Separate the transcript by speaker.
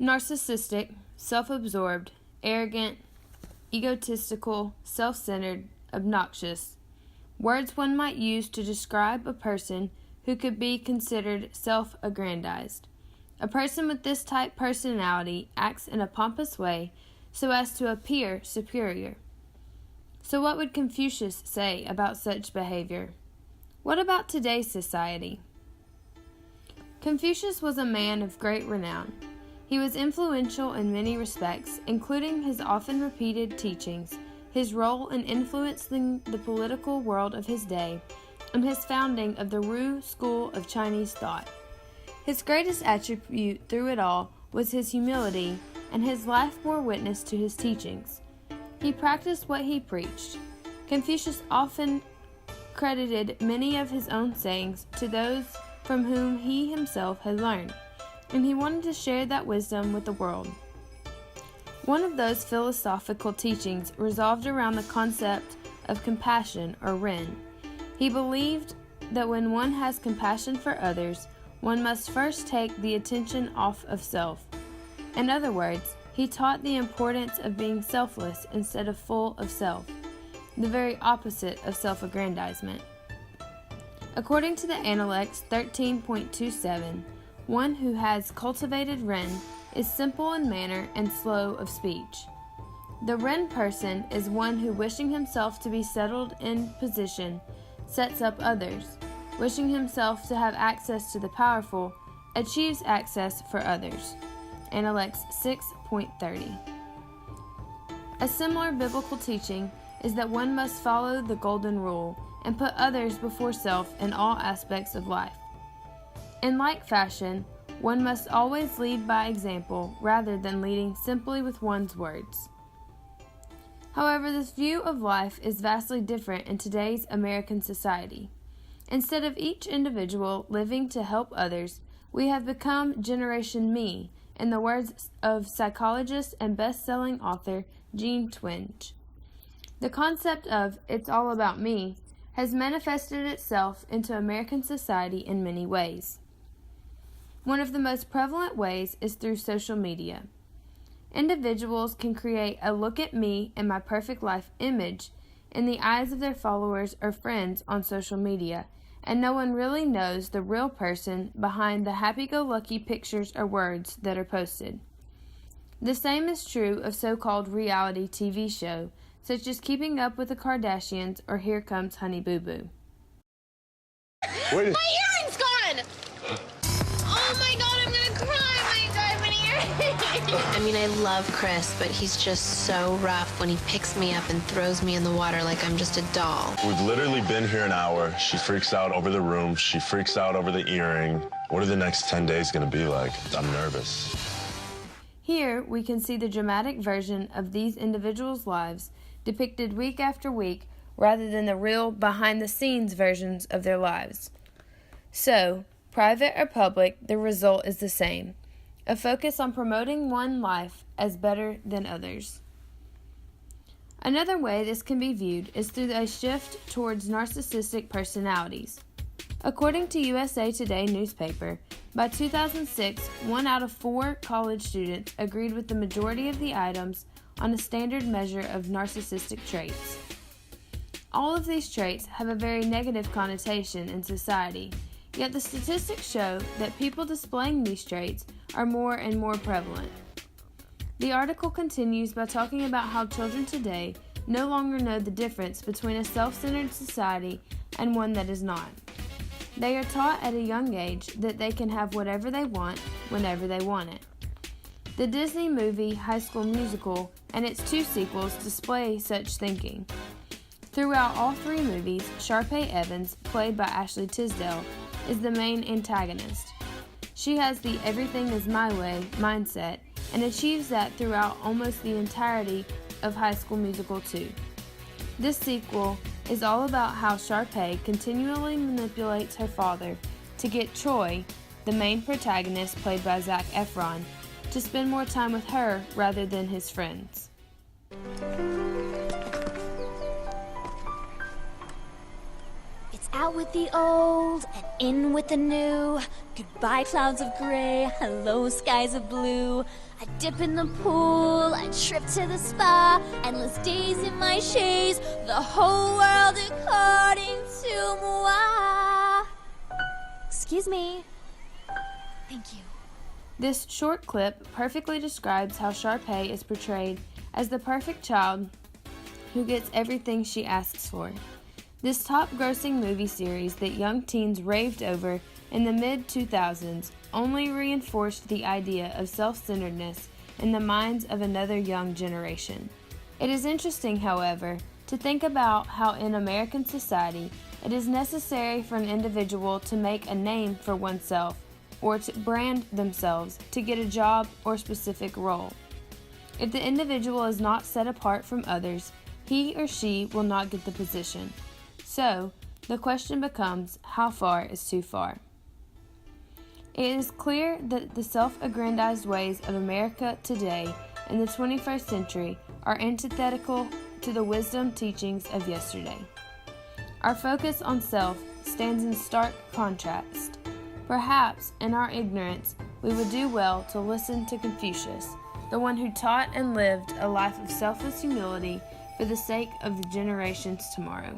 Speaker 1: Narcissistic, self-absorbed, arrogant, egotistical, self-centered, obnoxious. Words one might use to describe a person who could be considered self-aggrandized. A person with this type personality acts in a pompous way so as to appear superior. So what would Confucius say about such behavior? What about today's society? Confucius was a man of great renown. He was influential in many respects, including his often repeated teachings, his role in influencing the political world of his day, and his founding of the Wu school of Chinese thought. His greatest attribute through it all was his humility, and his life bore witness to his teachings. He practiced what he preached. Confucius often credited many of his own sayings to those from whom he himself had learned, and he wanted to share that wisdom with the world. One of those philosophical teachings revolved around the concept of compassion, or Ren. He believed that when one has compassion for others, one must first take the attention off of self. In other words, he taught the importance of being selfless instead of full of self, the very opposite of self-aggrandizement. According to the Analects 13.27, one who has cultivated Ren is simple in manner and slow of speech. The Ren person is one who, wishing himself to be settled in position, sets up others. Wishing himself to have access to the powerful, achieves access for others. Analects 6.30. A similar biblical teaching is that one must follow the golden rule and put others before self in all aspects of life. In like fashion, one must always lead by example rather than leading simply with one's words. However, this view of life is vastly different in today's American society. Instead of each individual living to help others, we have become Generation Me, in the words of psychologist and best-selling author Jean Twenge. The concept of "it's all about me" has manifested itself into American society in many ways. One of the most prevalent ways is through social media. Individuals can create a "look at me and my perfect life" image in the eyes of their followers or friends on social media, and no one really knows the real person behind the happy-go-lucky pictures or words that are posted. The same is true of so-called reality TV shows, such as Keeping Up with the Kardashians or Here Comes Honey Boo Boo.
Speaker 2: My earring's gone! Oh my god, I'm gonna cry! My god, my earring! I mean, I love Chris, but he's just so rough when he picks me up and throws me in the water like I'm just a doll.
Speaker 3: We've literally been here an hour. She freaks out over the room. She freaks out over the earring. What are the next 10 days gonna be like? I'm nervous.
Speaker 1: Here, we can see the dramatic version of these individuals' lives depicted week after week rather than the real behind-the-scenes versions of their lives. So, private or public, the result is the same: a focus on promoting one life as better than others. Another way this can be viewed is through a shift towards narcissistic personalities. According to USA Today newspaper, by 2006, 1 out of 4 college students agreed with the majority of the items on a standard measure of narcissistic traits. All of these traits have a very negative connotation in society, yet the statistics show that people displaying these traits are more and more prevalent. The article continues by talking about how children today no longer know the difference between a self-centered society and one that is not. They are taught at a young age that they can have whatever they want, whenever they want it. The Disney movie High School Musical and its 2 sequels display such thinking. Throughout all 3 movies, Sharpay Evans, played by Ashley Tisdale, is the main antagonist. She has the "everything is my way" mindset and achieves that throughout almost the entirety of High School Musical 2. This sequel is all about how Sharpay continually manipulates her father to get Troy, the main protagonist played by Zac Efron, to spend more time with her rather than his friends.
Speaker 4: It's Out with the old and in with the new. Goodbye clouds of gray, hello skies of blue. I dip in the pool, I trip to the spa. Endless days in my chaise, the whole world according to moi. Excuse me. Thank you.
Speaker 1: This short clip perfectly describes how Sharpay is portrayed as the perfect child who gets everything she asks for. This top-grossing movie series that young teens raved over in the mid-2000s only reinforced the idea of self-centeredness in the minds of another young generation. It is interesting, however, to think about how in American society it is necessary for an individual to make a name for oneself or to brand themselves to get a job or specific role. If the individual is not set apart from others, he or she will not get the position. So, the question becomes, how far is too far? It is clear that the self-aggrandized ways of America today in the 21st century are antithetical to the wisdom teachings of yesterday. Our focus on self stands in stark contrast. Perhaps, in our ignorance, we would do well to listen to Confucius, the one who taught and lived a life of selfless humility for the sake of the generations tomorrow.